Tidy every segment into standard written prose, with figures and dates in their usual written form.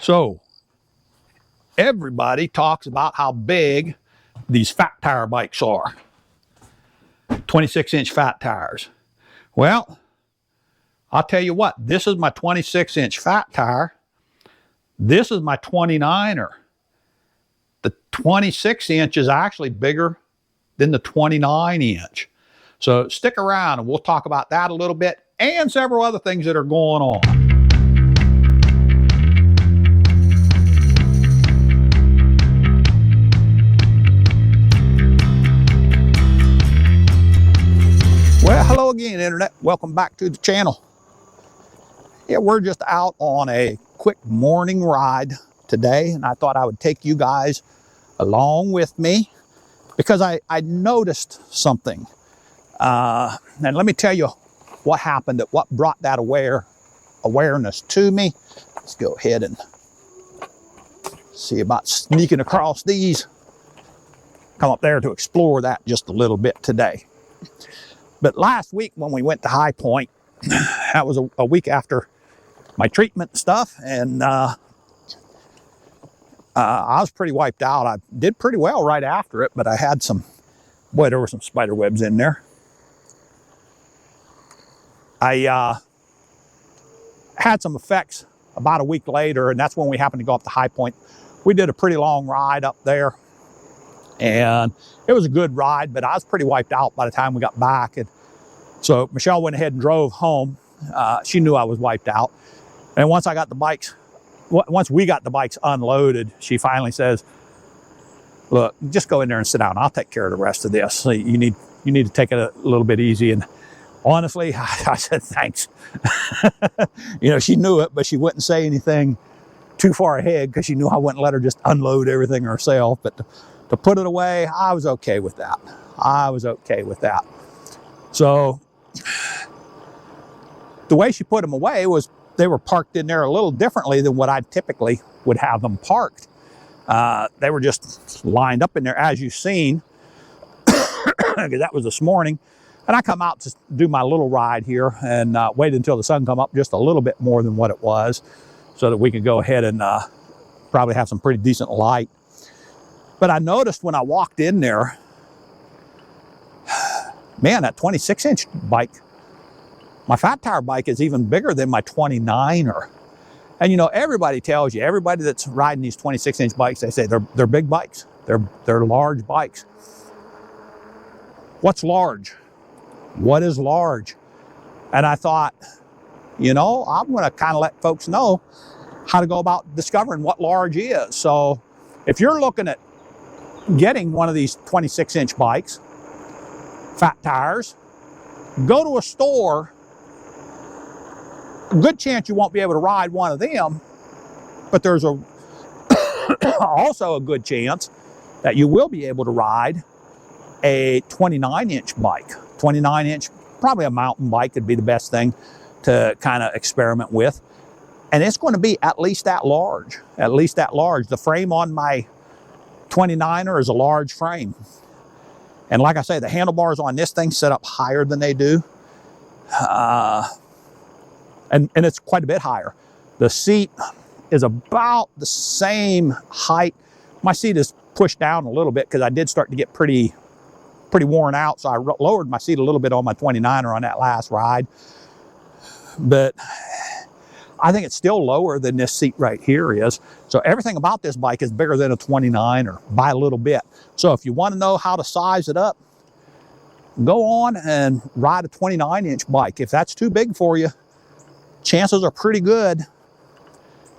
So, everybody talks about how big these fat tire bikes are. 26-inch fat tires. Well, I'll tell you what, this is my 26-inch fat tire. This is my 29er. The 26-inch is actually bigger than the 29-inch. So stick around and we'll talk about that a little bit and several other things that are going on. Well, hello again, Internet. Welcome back to the channel. Yeah, we're just out on a quick morning ride today, and I thought I would take you guys along with me because I noticed something. And let me tell you what happened, what brought that awareness to me. Let's go ahead and see about sneaking across these. Come up there to explore that just a little bit today. But last week when we went to High Point, that was a week after my treatment stuff, and I was pretty wiped out. I did pretty well right after it, but I had some, boy, there were some spider webs in there. I had some effects about a week later, and that's when we happened to go up to High Point. We did a pretty long ride up there, and it was a good ride, but I was pretty wiped out by the time we got back. And so Michelle went ahead and drove home. She knew I was wiped out. And once we got the bikes unloaded, she finally says, look, just go in there and sit down. I'll take care of the rest of this. So you need to take it a little bit easy. And honestly, I said, thanks. You know, she knew it, but she wouldn't say anything too far ahead because she knew I wouldn't let her just unload everything herself. But to put it away, I was okay with that. I was okay with that. So the way she put them away was they were parked in there a little differently than what I typically would have them parked. They were just lined up in there as you've seen, because that was this morning. And I come out to do my little ride here and waited until the sun come up just a little bit more than what it was so that we could go ahead and probably have some pretty decent light. But I noticed when I walked in there, man, that 26-inch bike, my fat tire bike is even bigger than my 29er. And you know, everybody tells you, everybody that's riding these 26-inch bikes, they say they're big bikes. They're large bikes. What's large? What is large? And I thought, you know, I'm going to kind of let folks know how to go about discovering what large is. So if you're looking at getting one of these 26-inch bikes, fat tires, go to a store. A good chance you won't be able to ride one of them, but there's also a good chance that you will be able to ride a 29-inch bike. 29-inch, probably a mountain bike would be the best thing to kind of experiment with. And it's going to be at least that large, at least that large. The frame on my 29er is a large frame. And like I say, the handlebars on this thing set up higher than they do. And it's quite a bit higher. The seat is about the same height. My seat is pushed down a little bit because I did start to get pretty worn out. So I lowered my seat a little bit on my 29er on that last ride. But I think it's still lower than this seat right here is. So everything about this bike is bigger than a 29er by a little bit. So if you want to know how to size it up, go on and ride a 29-inch bike. If that's too big for you, chances are pretty good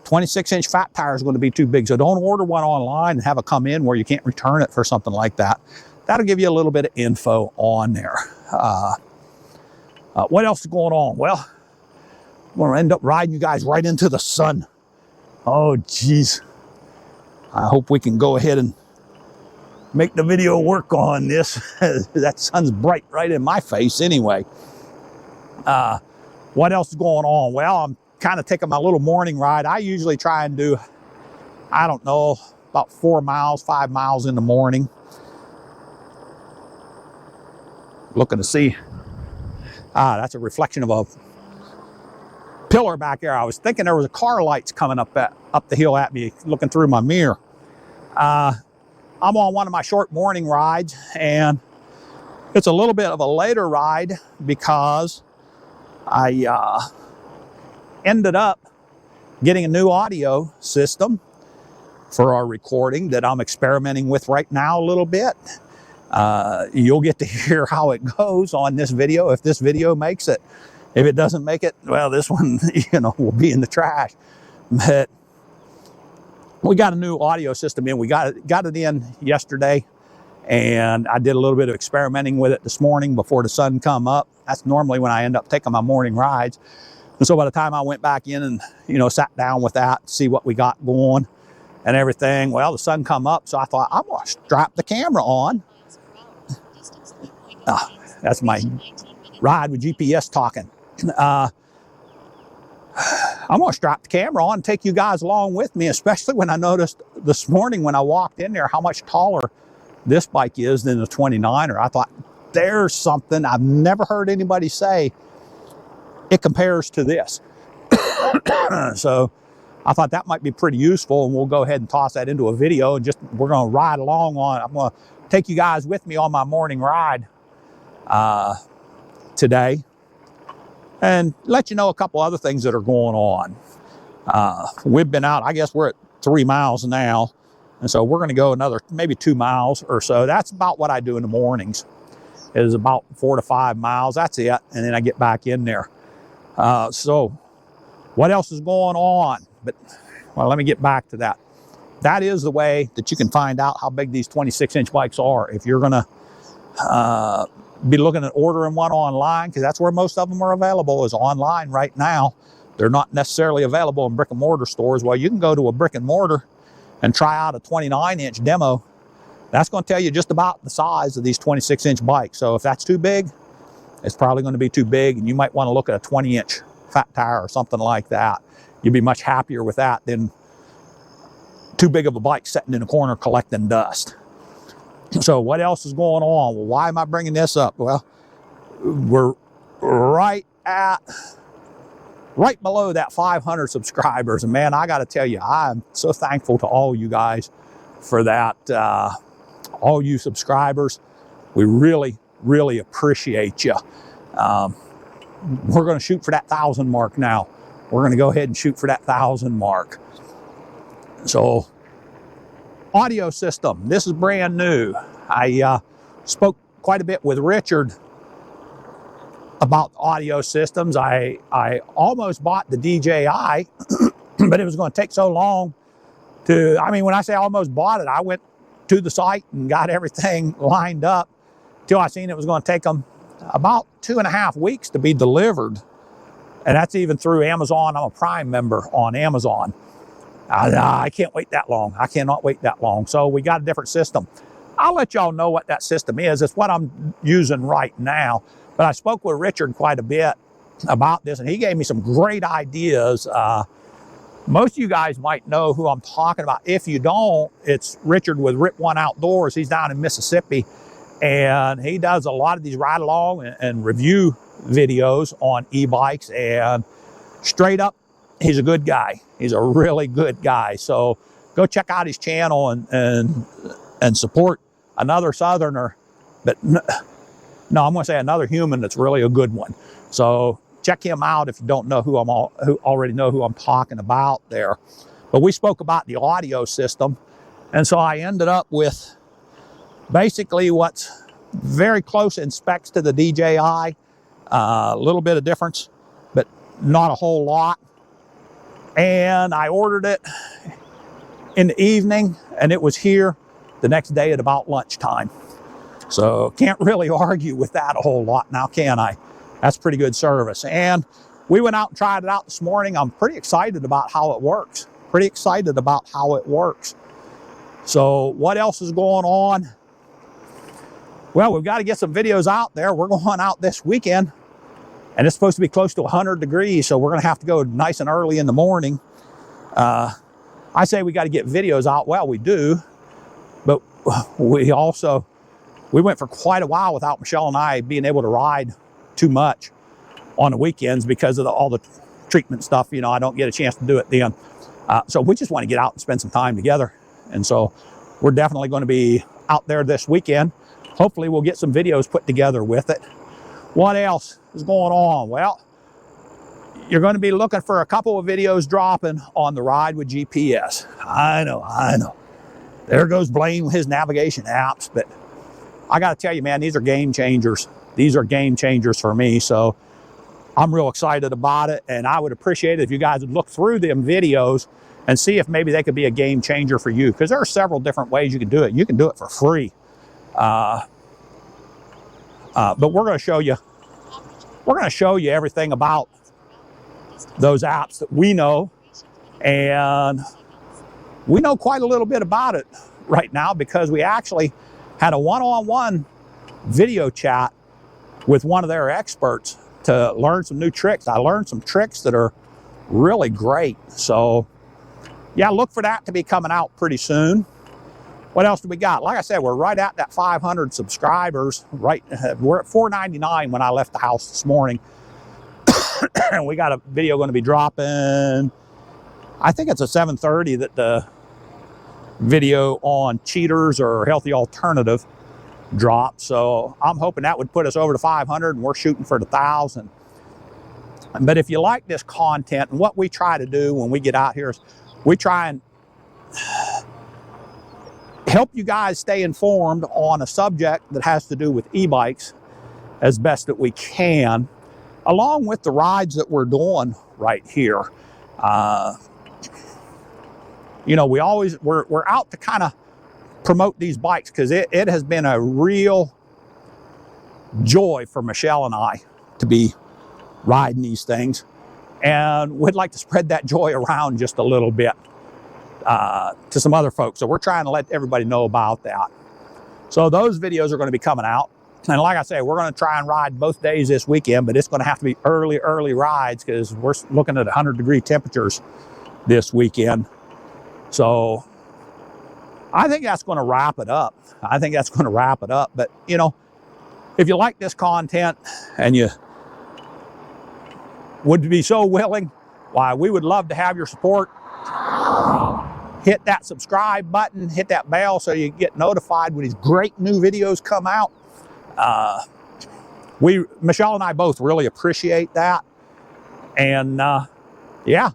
26-inch fat tire is going to be too big. So don't order one online and have it come in where you can't return it for something like that. That'll give you a little bit of info on there. What else is going on? Well, I'm going to end up riding you guys right into the sun. Oh, geez. I hope we can go ahead and make the video work on this. That sun's bright right in my face anyway. What else is going on? Well, I'm kind of taking my little morning ride. I usually try and do, I don't know, about 4 miles, 5 miles in the morning. Looking to see, that's a reflection of a pillar back there. I was thinking there was a car lights coming up the hill at me, looking through my mirror. I'm on one of my short morning rides, and it's a little bit of a later ride because I ended up getting a new audio system for our recording that I'm experimenting with right now a little bit. You'll get to hear how it goes on this video if this video makes it. If it doesn't make it, well, this one, you know, will be in the trash. But we got a new audio system in. We got it in yesterday, and I did a little bit of experimenting with it this morning before the sun come up. That's normally when I end up taking my morning rides. And so by the time I went back in and, you know, sat down with that, see what we got going and everything, well, the sun come up, so I thought, I'm going to strap the camera on. That's my ride with GPS talking. I'm going to strap the camera on and take you guys along with me, especially when I noticed this morning when I walked in there how much taller this bike is than the 29er. I thought, there's something I've never heard anybody say it compares to this. So I thought that might be pretty useful, and we'll go ahead and toss that into a video, and we're going to ride along on it. I'm going to take you guys with me on my morning ride today and let you know a couple other things that are going on. We've been out, I guess we're at 3 miles now, and so we're going to go another maybe 2 miles or so. That's about what I do in the mornings, is about 4 to 5 miles. That's it, and then I get back in there. So what else is going on? But, well, let me get back to that. That is the way that you can find out how big these 26-inch bikes are. If you're going to be looking at ordering one online, because that's where most of them are available, is online right now. They're not necessarily available in brick and mortar stores. Well, you can go to a brick and mortar and try out a 29-inch demo. That's going to tell you just about the size of these 26-inch bikes. So if that's too big, it's probably going to be too big, and you might want to look at a 20-inch fat tire or something like that. You'd be much happier with that than too big of a bike sitting in a corner collecting dust. So what else is going on? Well, why am I bringing this up? Well, we're right below that 500 subscribers. And man, I got to tell you, I'm so thankful to all you guys for that. All you subscribers, we really, really appreciate you. We're going to shoot for that 1,000 mark now. We're going to go ahead and shoot for that 1,000 mark. So, audio system, this is brand new. I spoke quite a bit with Richard about audio systems. I almost bought the DJI, but it was going to take so long to, I mean, when I say almost bought it, I went to the site and got everything lined up till I seen it was going to take them about 2.5 weeks to be delivered. And that's even through Amazon. I'm a Prime member on Amazon. I can't wait that long. I cannot wait that long. So we got a different system. I'll let y'all know what that system is. It's what I'm using right now. But I spoke with Richard quite a bit about this, and he gave me some great ideas. Most of you guys might know who I'm talking about. If you don't, it's Richard with Rip One Outdoors. He's down in Mississippi, and he does a lot of these ride along and review videos on e-bikes, and straight up, he's a good guy. He's a really good guy. So go check out his channel and support another Southerner, but no, I'm going to say another human that's really a good one. So check him out if you don't know who already know who I'm talking about there. But we spoke about the audio system, and so I ended up with basically what's very close in specs to the DJI. A little bit of difference, but not a whole lot. And I ordered it in the evening, and it was here the next day at about lunchtime. So can't really argue with that a whole lot now, can I? That's pretty good service. And we went out and tried it out this morning. I'm pretty excited about how it works. Pretty excited about how it works. So what else is going on? Well, we've got to get some videos out there. We're going out this weekend, and it's supposed to be close to 100 degrees, so we're going to have to go nice and early in the morning. I say we got to get videos out. Well, we do, but we went for quite a while without Michelle and I being able to ride too much on the weekends because of all the treatment stuff, you know, I don't get a chance to do it then. So we just want to get out and spend some time together. And so we're definitely going to be out there this weekend. Hopefully we'll get some videos put together with it. What else is going on? Well, you're going to be looking for a couple of videos dropping on the Ride with GPS. I know. There goes Blaine with his navigation apps, but I got to tell you, man, these are game changers. These are game changers for me. So I'm real excited about it, and I would appreciate it if you guys would look through them videos and see if maybe they could be a game changer for you, because there are several different ways you can do it. You can do it for free. But we're going to show you. We're going to show you everything about those apps that we know, and we know quite a little bit about it right now because we actually had a one-on-one video chat with one of their experts to learn some new tricks. I learned some tricks that are really great. So yeah, look for that to be coming out pretty soon. What else do we got? Like I said, we're right at that 500 subscribers. Right, we're at 499 when I left the house this morning. And we got a video going to be dropping. I think it's a 7:30 that the video on cheaters or healthy alternative dropped. So I'm hoping that would put us over to 500, and we're shooting for the 1,000. But if you like this content, and what we try to do when we get out here is we try and help you guys stay informed on a subject that has to do with e-bikes as best that we can, along with the rides that we're doing right here. You know, we're out to kind of promote these bikes because it has been a real joy for Michelle and I to be riding these things, and we'd like to spread that joy around just a little bit to some other folks. So we're trying to let everybody know about that. So those videos are going to be coming out, and like I say, we're going to try and ride both days this weekend, but it's going to have to be early rides because we're looking at 100-degree temperatures this weekend. So I think that's going to wrap it up. But, you know, if you like this content and you would be so willing, why, we would love to have your support. Hit that subscribe button, hit that bell so you get notified when these great new videos come out. Michelle and I both really appreciate that. And yeah,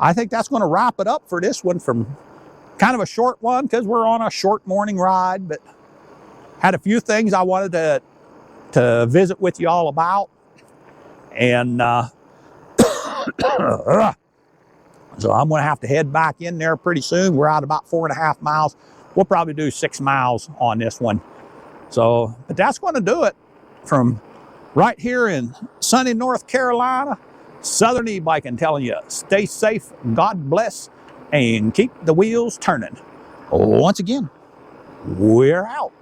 I think that's going to wrap it up for this one. From kind of a short one because we're on a short morning ride, but had a few things I wanted to visit with you all about. And so I'm going to have to head back in there pretty soon. We're out about 4.5 miles. We'll probably do 6 miles on this one. So, but that's going to do it from right here in sunny North Carolina. Southern E-Biking telling you, stay safe, God bless, and keep the wheels turning. Once again, we're out.